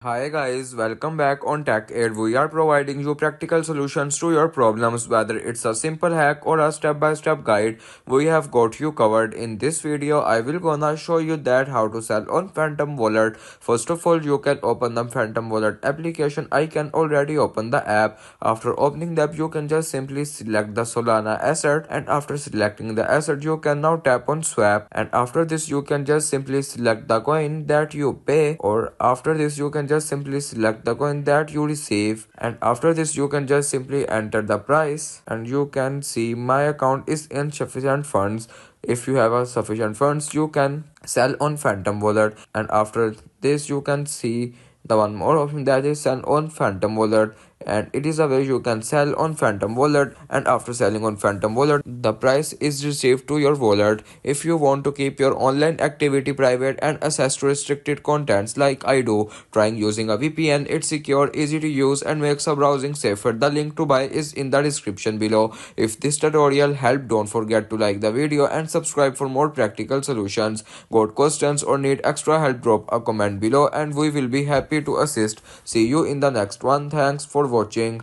Hi guys, welcome back on Tech Aid. We are providing you practical solutions to your problems, whether it's a simple hack or a step-by-step guide. We have got you covered. In this video, I will gonna show you that how to sell on Phantom Wallet. First of all, you can open the Phantom Wallet application. I can already open the app. After opening the app, you can just simply select the Solana asset, and after selecting the asset, you can now tap on swap, and after this, you can just simply select the coin that you pay, or after this, you can just simply select the coin that you receive, and after this you can just simply enter the price, and you can see my account is insufficient funds. If you have a sufficient funds, you can sell on Phantom Wallet, and after this you can see the one more option that is sell on Phantom Wallet, and it is a way you can sell on Phantom Wallet, and after selling on Phantom Wallet the price is received to your wallet. If you want to keep your online activity private and access to restricted contents like I do, trying using a VPN. It's secure, easy to use, and makes a browsing safer. The link to buy is in the description below. If this tutorial helped, don't forget to like the video and subscribe for more practical solutions. Got questions or need extra help, drop a comment below and we will be happy to assist. See you in the next one. Thanks for watching.